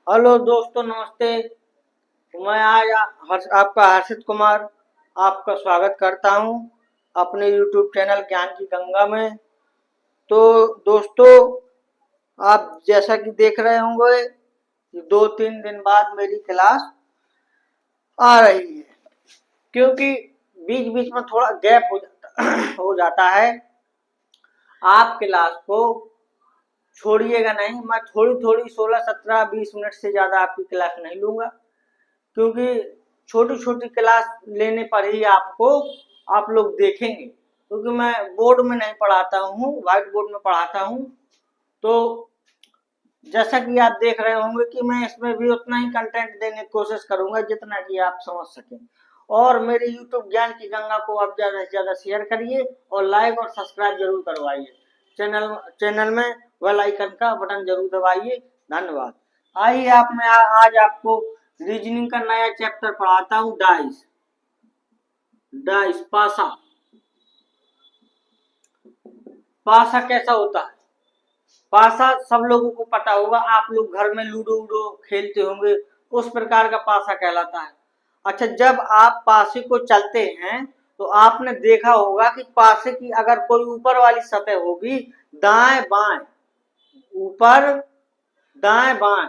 Hello दोस्तों, नमस्ते। मैं आज आपका हर्षित कुमार आपका स्वागत करता हूं अपने YouTube चैनल ज्ञान की गंगा में। तो दोस्तों, आप जैसा कि देख रहे होंगे कि 2-3 दिन बाद मेरी क्लास आ रही है, क्योंकि बीच बीच में थोड़ा गैप हो जाता है। आप क्लास को छोड़िएगा नहीं। मैं थोड़ी थोड़ी 16, 17, 20 मिनट से ज़्यादा आपकी क्लास नहीं लूँगा, क्योंकि छोटी छोटी क्लास लेने पर ही आप लोग देखेंगे। क्योंकि मैं बोर्ड में नहीं पढ़ाता हूँ, व्हाइट बोर्ड में पढ़ाता हूँ। तो जैसा कि आप देख रहे होंगे कि मैं इसमें भी उतना ही कंटेंट देने की कोशिश करूंगा जितना कि आप समझ सकें। और मेरे YouTube ज्ञान की गंगा को आप ज़्यादा से ज़्यादा शेयर करिए और लाइक और सब्सक्राइब जरूर करवाइए। चैनल में बेल आइकन का बटन जरूर दबाइए। धन्यवाद। आइए मैं आज आपको रीजनिंग का नया चैप्टर पढ़ाता हूँ। डाइस डाइस पासा। पासा कैसा होता है? पासा सब लोगों को पता होगा। आप लोग घर में लूडो वूडो खेलते होंगे, उस प्रकार का पासा कहलाता है। अच्छा, जब आप पासे को चलते हैं तो आपने देखा होगा कि पासे की अगर कोई ऊपर वाली सतह होगी, दाएं बाएं, ऊपर दाएं बाएं,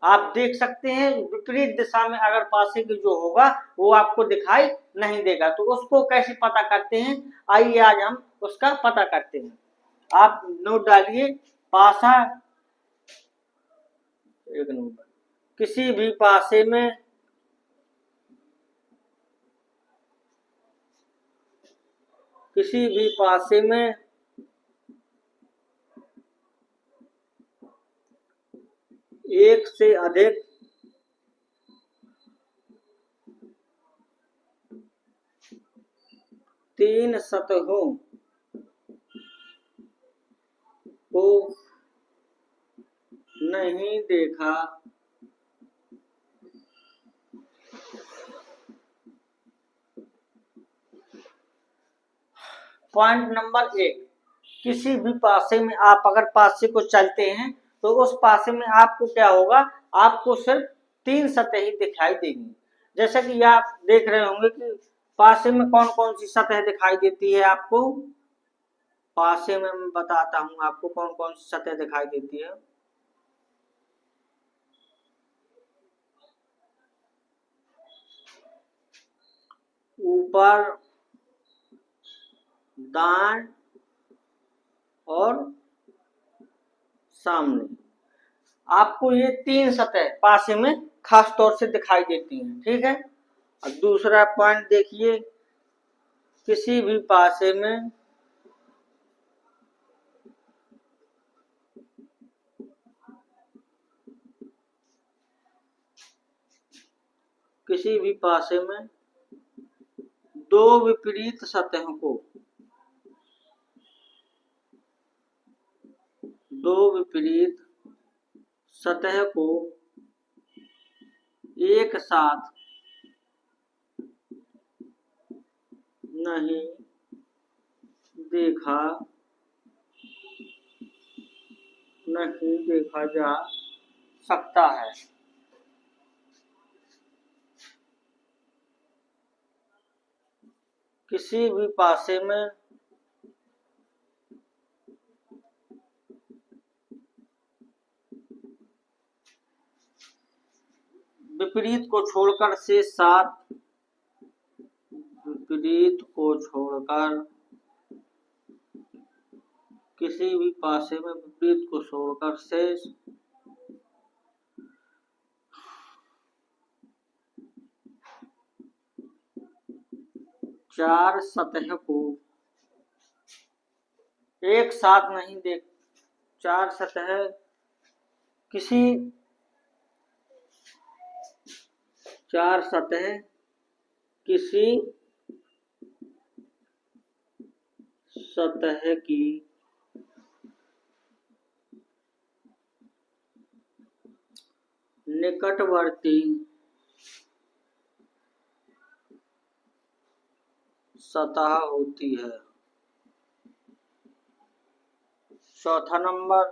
आप देख सकते हैं। विपरीत दिशा में अगर पासे की जो होगा वो आपको दिखाई नहीं देगा। तो उसको कैसे पता करते हैं, आइए आज हम उसका पता करते हैं। आप नोट डालिए। पासा, एक नंबर, किसी भी पासे में एक से अधिक तीन सतहों को नहीं देखा पॉइंट नंबर 1, किसी भी पासे में आप अगर पासे को चलते हैं तो उस पासे में आपको क्या होगा, आपको सिर्फ 3 सतह ही दिखाई देंगी। जैसा कि आप देख रहे होंगे कि पासे में कौन कौन सी सतह दिखाई देती है आपको। पासे में मैं बताता हूं आपको कौन कौन सी सतह दिखाई देती है। ऊपर, दाएं और सामने, आपको ये 3 सतह पासे में खास तौर से दिखाई देती हैं। ठीक है। अब दूसरा पॉइंट देखिए, किसी भी पासे में दो विपरीत सतहों को एक साथ नहीं देखा जा सकता है। किसी भी पासे में विपरीत को छोड़कर किसी भी पासे में विपरीत को छोड़कर शेष 4 सतह को एक साथ नहीं देख 4 सतह किसी 4 सतह किसी सतह की निकटवर्ती सतह होती है। चौथा नंबर,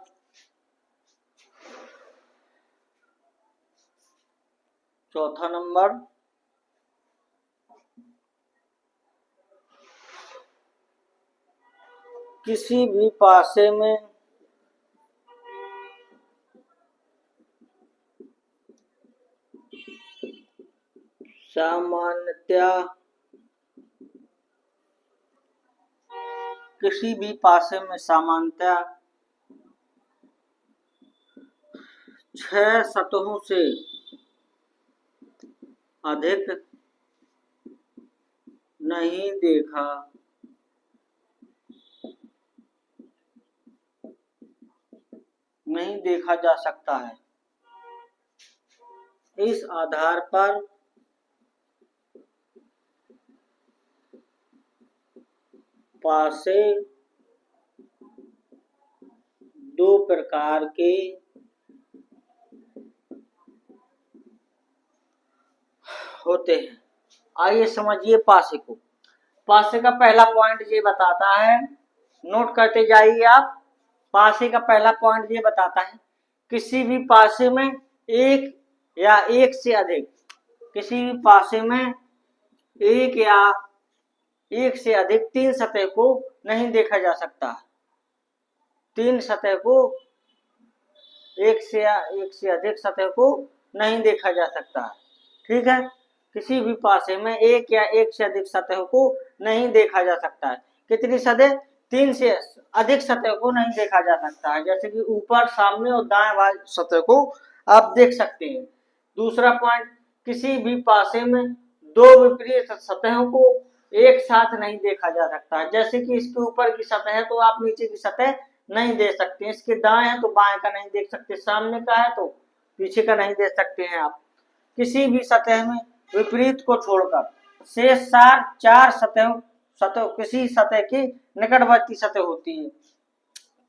चौथा नंबर, किसी भी पासे में सामान्यतया, किसी भी पासे में सामान्यतया 6 सतहों से अधिक नहीं देखा जा सकता है। इस आधार पर पासे दो प्रकार के होते हैं। आइए समझिए पासे को। पासे का पहला पॉइंट ये बताता है, नोट करते जाइए आप। पासे का पहला पॉइंट ये बताता है, किसी भी पासे में एक या एक से अधिक, किसी भी पासे में एक या एक से अधिक 3 सतह को नहीं देखा जा सकता। 3 सतह को, एक से अधिक सतह को नहीं देखा जा सकता। ठीक है, किसी भी पासे में एक या एक से अधिक सतह को नहीं देखा जा सकता है। कितनी सतह? 3 से अधिक सतह को नहीं देखा जा सकता है। जैसे कि ऊपर, सामने और दाएं बाएं सतह को आप देख सकते हैं। दूसरा पॉइंट, किसी भी पासे में दो विपरीत सतहों को एक साथ नहीं देखा जा सकता। जैसे कि इसके ऊपर की सतह है तो आप नीचे की सतह नहीं देख सकते, इसके दाएं है तो बाएं का नहीं देख सकते, सामने का है तो पीछे का नहीं देख सकते हैं आप। किसी भी सतह में विपरीत को छोड़कर शेष चार सतह किसी सतह की निकटवर्ती सतह होती है।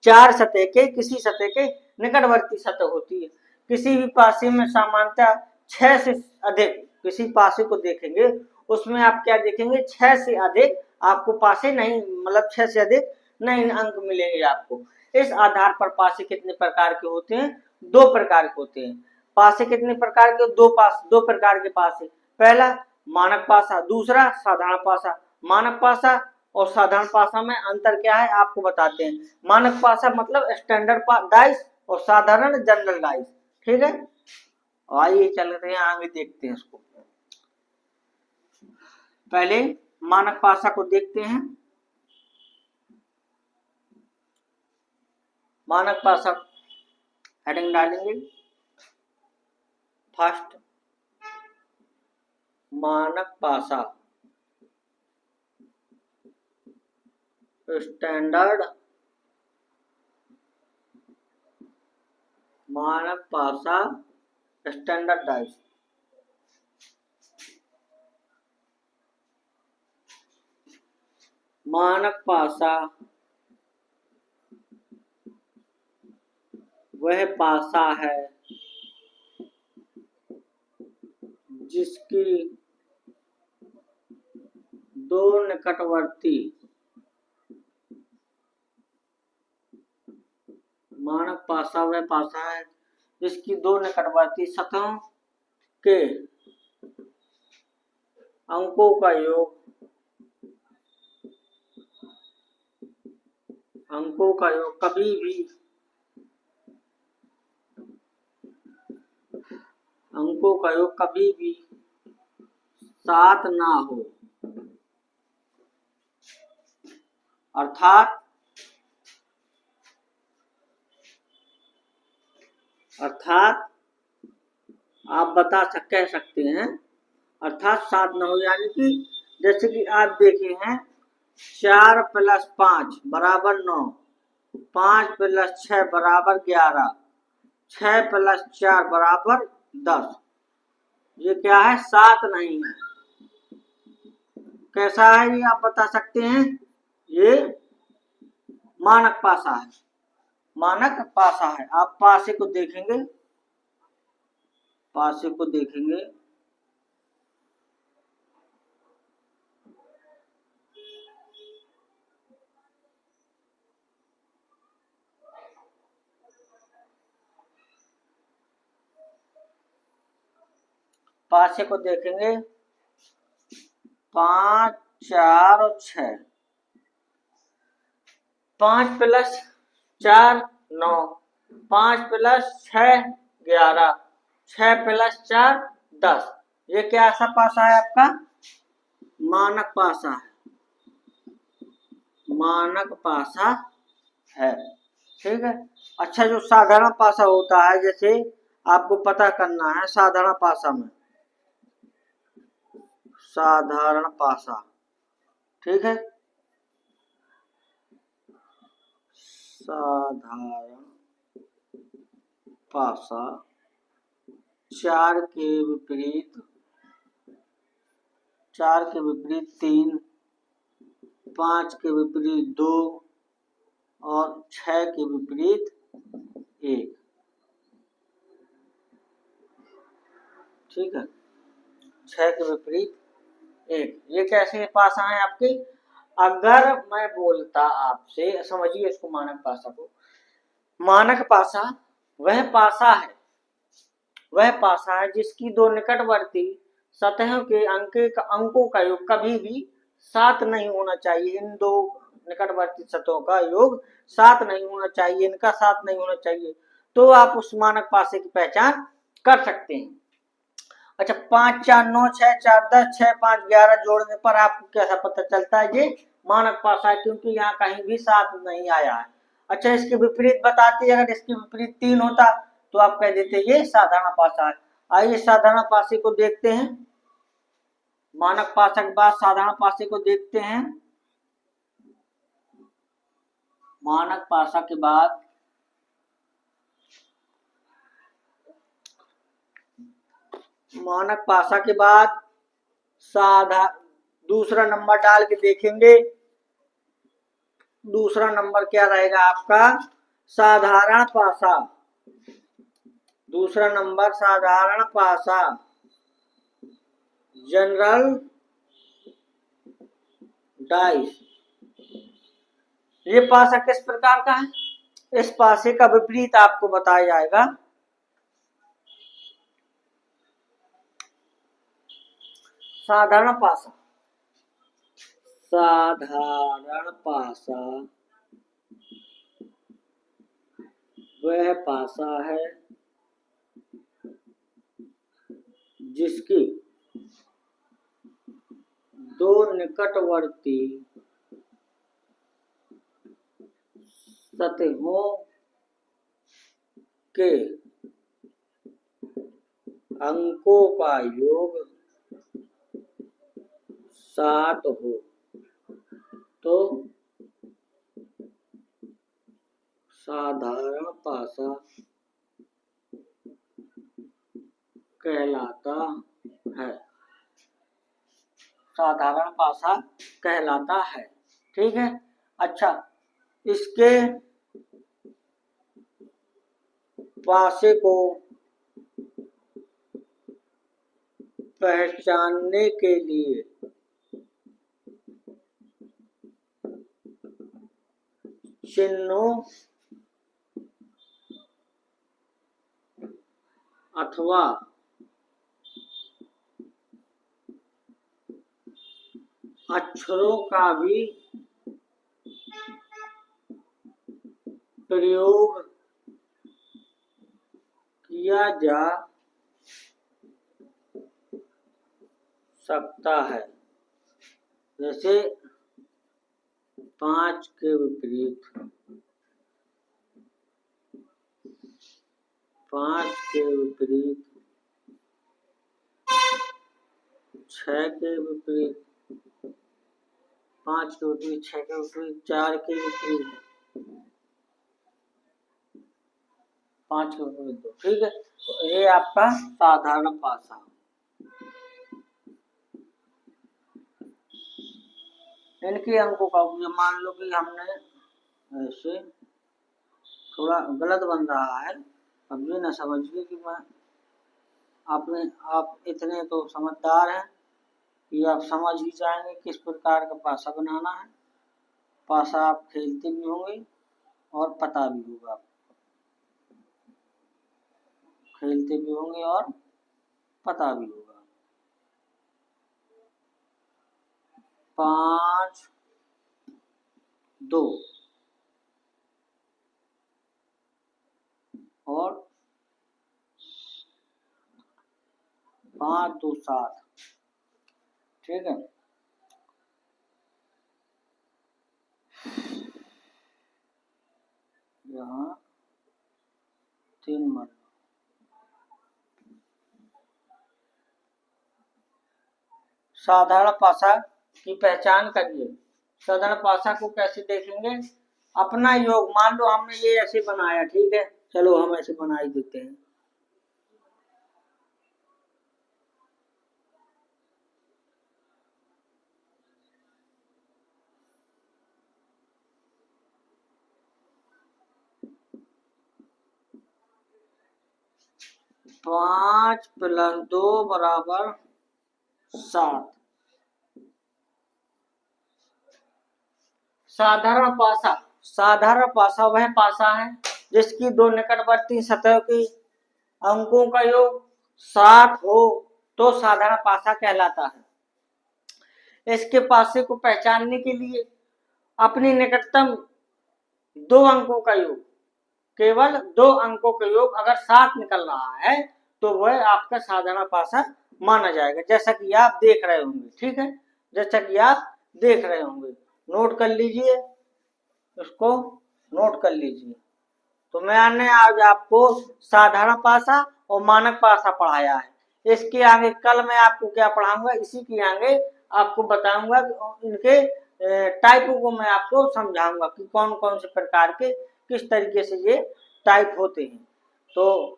4 सतह के किसी सतह के निकटवर्ती सतह होती है। किसी भी पासे में सामान्यतः 6 से अधिक, किसी पासे को देखेंगे उसमें आप क्या देखेंगे, 6 से अधिक आपको पासे नहीं, मतलब 6 से अधिक नहीं अंक मिलेंगे आपको। इस आधार पर पासे कितने प्रकार के होते हैं? 2 प्रकार के होते हैं। पासे कितने प्रकार के? 2 प्रकार के पासे। पहला मानक पासा, दूसरा साधारण पासा। मानक पासा और साधारण पासा में अंतर क्या है आपको बताते हैं। मानक पासा मतलब स्टैंडर्ड डाइस और साधारण जनरल डाइस। ठीक है, आइए चलते हैं आगे देखते हैं इसको। पहले मानक पासा को देखते हैं। मानक पासा हेडिंग डालेंगे, फर्स्ट मानक पासा, स्टैंडर्ड मानक पासा, स्टैंडर्ड डाइस। मानक पासा वह पासा है जिसकी दो निकटवर्ती, मानक पासा वह पासा है जिसकी दो निकटवर्ती सतहों के अंकों का योग, कभी भी अंकों का योग कभी भी 7 ना हो। अर्थात आप कह सकते हैं, अर्थात 7 ना हो, यानी कि जैसे कि आप देखे हैं 4 + 5 = 9, 5 + 6 = 11, 6 + 4 = 10। ये क्या है? 7 नहीं है। कैसा है ये आप बता सकते हैं? ये मानक पासा है, मानक पासा है। आप पासे को देखेंगे, पासे को देखेंगे पासे को देखेंगे 5, 4 और 6। 5 + 4 9, 5 + 6 11, 6 + 4 10। ये क्या सा पासा है आपका? मानक पासा है, मानक पासा है। ठीक है। अच्छा, जो साधारण पासा होता है, जैसे आपको पता करना है साधारण पासा में, साधारण पासा, ठीक है, साधारण पासा 4 के विपरीत 3, 5 के विपरीत 2 और 6 के विपरीत 1। ठीक है, 6 के विपरीत 1। ये कैसे पासा है आपके? अगर मैं बोलता आपसे, समझिए इसको, मानक पासा को। मानक पासा वह पासा है जिसकी दो निकटवर्ती सतहों के अंकों का योग कभी भी 7 नहीं होना चाहिए। इन दो निकटवर्ती सतहों का योग 7 नहीं होना चाहिए, इनका 7 नहीं होना चाहिए, तो आप उस मानक पासे की पहचान कर सकते हैं। अच्छा, 5, 4, 9, 6, 4, 10, 6, 5, 11 जोड़ने पर आपको कैसा पता चलता है? ये मानक पासा है, क्योंकि यहाँ कहीं भी 7 नहीं आया है। अच्छा, इसके विपरीत बताती है, अगर इसके विपरीत 3 होता तो आप कह देते ये साधारण पासा है। आइए साधारण पासे को देखते हैं। मानक पासा के बाद साधारण पासे को देखते हैं। मानक पासा के बाद दूसरा नंबर डाल के देखेंगे। दूसरा नंबर क्या रहेगा आपका? साधारण पासा। दूसरा नंबर साधारण पासा, जनरल डाइस। ये पासा किस प्रकार का है? इस पासे का विपरीत आपको बताया जाएगा। साधारण पासा, साधारण पासा वह पासा है जिसकी दो निकटवर्ती सतहों के अंकों का योग 7 हो, तो साधारण पासा कहलाता है। साधारण पासा कहलाता है। ठीक है। अच्छा, इसके पासे को पहचानने के लिए चिन्हों अथवा अक्षरों का भी प्रयोग किया जा सकता है। जैसे 5 के विपरीत 6 के विपरीत 5 के विपरीत 6 के विपरीत 4 के विपरीत 5 के विपरीत 2। ठीक है, तो ये आपका साधारण पासा। इनके अंकों का, मान लो कि हमने ऐसे थोड़ा गलत बन रहा है, अब ये ना समझिए कि मैं आप इतने तो समझदार हैं कि आप समझ ही जाएंगे किस प्रकार का पासा बनाना है। पासा आप खेलते भी होंगे और पता भी होगा, खेलते भी होंगे और पता भी होगा। 5 2 और 5 2 7। ठीक है, यहाँ 3 मान। साधारण पासा की पहचान करिए। साधारण पासा को कैसे देखेंगे? अपना योग, मान लो हमने ये ऐसे बनाया, ठीक है, चलो हम ऐसे बना ही देते हैं। पाँच प्लस 2 बराबर 7। साधारण पासा वह पासा है जिसकी दो निकटवर्ती सतह के अंकों का योग 7 हो तो साधारण पासा कहलाता है। इसके पासे को पहचानने के लिए अपनी निकटतम 2 अंकों का योग, केवल 2 अंकों का योग अगर 7 निकल रहा है तो वह आपका साधारण पासा माना जाएगा, जैसा कि आप देख रहे होंगे। ठीक है, जैसा कि आप देख रहे होंगे, नोट कर लीजिए, इसको नोट कर लीजिए। तो मैंने आज आपको साधारण पासा और मानक पासा पढ़ाया है। इसके आगे कल मैं आपको क्या पढ़ाऊंगा, इसी के आगे आपको बताऊंगा, इनके टाइपों को मैं आपको समझाऊंगा कि कौन कौन से प्रकार के किस तरीके से ये टाइप होते हैं। तो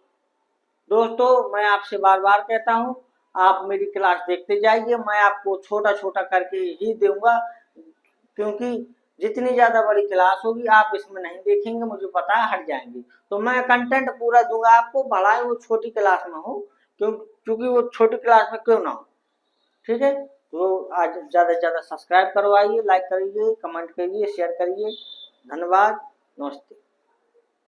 दोस्तों, मैं आपसे बार बार कहता हूं, आप मेरी क्लास देखते जाइए। मैं आपको छोटा छोटा करके ही दूंगा, क्योंकि जितनी ज्यादा बड़ी क्लास होगी आप इसमें नहीं देखेंगे, मुझे पता है, हट जाएंगे। तो मैं कंटेंट पूरा दूंगा आपको, भला वो छोटी क्लास में हो, क्योंकि वो छोटी क्लास में क्यों ना हो। ठीक है, तो आज ज्यादा से ज्यादा सब्सक्राइब करवाइए, लाइक करिए, कमेंट करिए, शेयर करिए। धन्यवाद, नमस्ते।